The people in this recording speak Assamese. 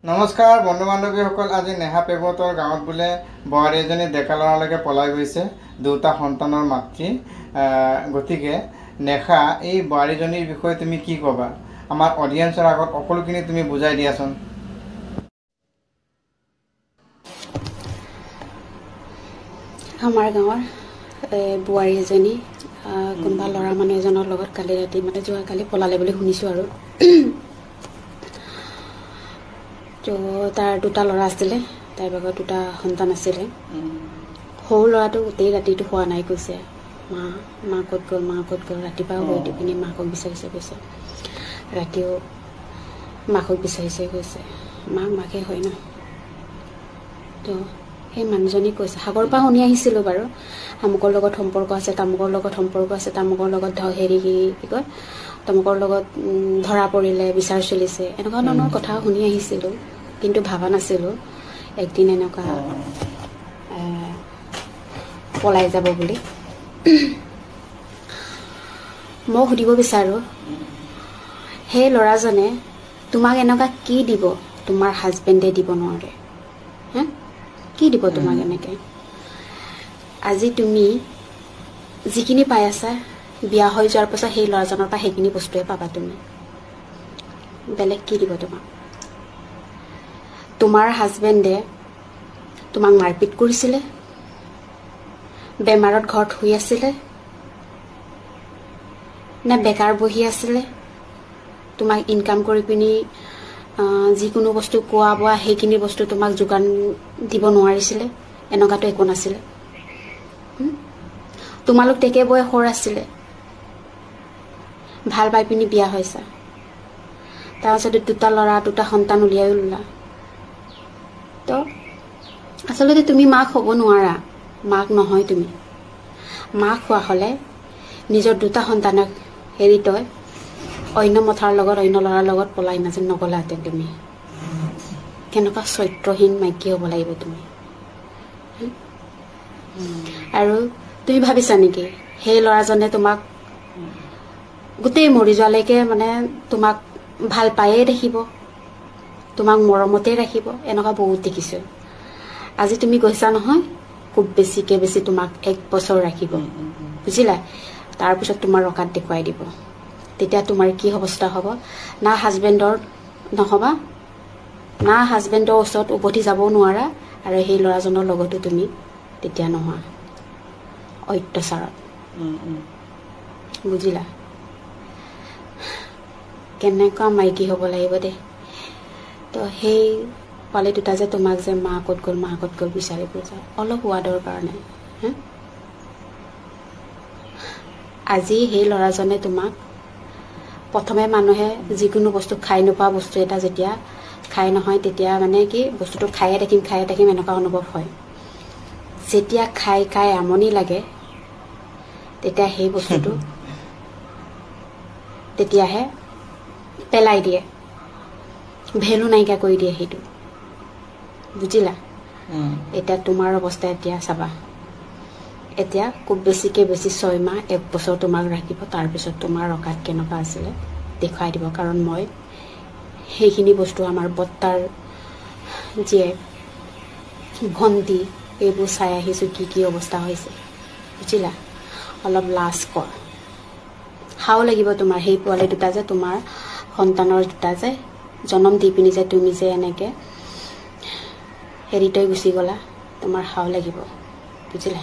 নমস্কাৰ বন্ধু বান্ধৱীসকল, আজি নেহা পেগতৰ গাঁৱত বোলে বোৱাৰী এজনী ডেকা ল'ৰালৈকে পলাই গৈছে, দুটা সন্তানৰ মাতৃ। গতিকে নেহা এই বোৱাৰীজনীৰ বিষয়ে তুমি কি ক'বা? আমাৰ অডিয়েন্সৰ আগত সকলোখিনি তুমি বুজাই দিয়াচোন। আমাৰ গাঁৱৰ বোৱাৰী এজনী কোনোবা ল'ৰা মানুহ এজনৰ লগত কালি ৰাতি যোৱাকালি পলালে বুলি শুনিছোঁ আৰু তো তাৰ দুটা ল'ৰা আছিলে, তাইৰ ভাগৰ দুটা সন্তান আছিলে। সৰু ল'ৰাটো গোটেই ৰাতিটো শোৱা নাই, কৈছে মা ক'ত গ'ল, মা ক'ত গ'ল। ৰাতিপুৱা গৈ পিনি মাকক বিচাৰিছে, কৈছে ৰাতিও মাকক বিচাৰিছে, কৈছে মাকে হয় ন। তো সেই মানুহজনী কৈছে, সাগৰৰ পৰা শুনি আহিছিলোঁ বাৰু, আমুকৰ লগত সম্পৰ্ক আছে, তামুকৰ লগত সম্পৰ্ক আছে, তামুকৰ লগত কি কয় তামুকৰ লগত ধৰা পৰিলে, বিচাৰ চলিছে, এনেকুৱা ধৰণৰ কথা শুনি আহিছিলোঁ। কিন্তু ভাবা নাছিলোঁ একদিন এনেকুৱা পলাই যাব বুলি। মই সুধিব বিচাৰোঁ, সেই ল'ৰাজনে তোমাক এনেকুৱা কি দিব তোমাৰ হাজবেণ্ডে দিব নোৱাৰে? কি দিব তোমাক এনেকৈ? আজি তুমি যিখিনি পাই আছা, বিয়া হৈ যোৱাৰ পাছত সেই ল'ৰাজনৰ পৰা সেইখিনি বস্তুৱে পাবা তুমি। বেলেগ কি দিব তোমাক? তোমাৰ হাজবেণ্ডে তোমাক মাৰপিট কৰিছিলে, বেমাৰত ঘৰত শুই আছিলে নে বেকাৰ বহি আছিলে? তোমাক ইনকাম কৰি পিনি যিকোনো বস্তু খোৱা বোৱা সেইখিনি বস্তু তোমাক যোগান দিব নোৱাৰিছিলে? এনেকুৱাতো একো নাছিলে। তোমালোক টেকে বয়সৰ আছিলে, ভাল পাই পিনি বিয়া হৈছা, তাৰপিছতে দুটা ল'ৰা দুটা সন্তান উলিয়াই ল'লা। তো আচলতে তুমি মাক হ'ব নোৱাৰা, মাক নহয় তুমি। মাক হোৱা হ'লে নিজৰ দুটা সন্তানক এৰি তই অন্য মথাৰ লগত অন্য ল'ৰাৰ লগত পলাই নগলাহেঁতেন তুমি। কেনেকুৱা চৰিত্ৰহীন মাইকী হ'ব লাগিব তুমি। আৰু তুমি ভাবিছা নেকি সেই ল'ৰাজনে তোমাক গোটেই মৰি যোৱালৈকে তোমাক ভাল পায়ে দেখিব, তোমাক মৰমতে ৰাখিব? এনেকুৱা বহুত দেখিছোঁ। আজি তুমি গৈছা নহয়, খুব বেছিকৈ বেছি তোমাক 1 বছৰ ৰাখিব, বুজিলা? তাৰপিছত তোমাৰ অকাত দেখুৱাই দিব। তেতিয়া তোমাৰ কি অৱস্থা হ'ব? না হাজবেণ্ডৰ নহ'বা, না হাজবেণ্ডৰ ওচৰত উভতি যাবও নোৱাৰা, আৰু সেই ল'ৰাজনৰ লগতো তুমি তেতিয়া নোহোৱা, অত্যাচাৰত। বুজিলা? কেনেকুৱা মাইকী হ'ব লাগিব দেই। তো সেই পোৱালি দুটা যে তোমাক যে মা ক'ত গ'ল মা ক'ত গ'ল বিচাৰি ফুৰিছে অলপ সোৱাদৰ কাৰণে, আজি সেই ল'ৰাজনে তোমাক প্ৰথমে মানুহে যিকোনো বস্তু খাই নোপোৱা বস্তু এটা যেতিয়া খাই নহয়, তেতিয়া কি বস্তুটো খায়ে থাকিম এনেকুৱা অনুভৱ হয়। যেতিয়া খাই আমনি লাগে, তেতিয়া সেই বস্তুটো তেতিয়াহে পেলাই দিয়ে, ভেলু নাইকিয়া কৰি দিয়ে সেইটো। বুজিলা? এতিয়া তোমাৰ অৱস্থা এতিয়া চাবা। এতিয়া খুব বেছিকৈ বেছি 6 মাহ 1 বছৰ তোমাক ৰাখিব, তাৰপিছত তোমাৰ অকাত কেনেকুৱা আছিলে দেখুৱাই দিব। কাৰণ মই সেইখিনি বস্তু আমাৰ বৰ্তাৰ জীয়েক ভণ্টি এইবোৰ চাই আহিছোঁ, কি অৱস্থা হৈছে। বুজিলা? অলপ লাজ কৰ, হাও লাগিব তোমাৰ। সেই পোৱালি দুটা যে তোমাৰ সন্তানৰ দুটা যে জন্ম দি পিনি যে তুমি যে এনেকৈ হেৰি তৈ গুচি গ'লা, তোমাৰ হাও লাগিব। বুজিলা?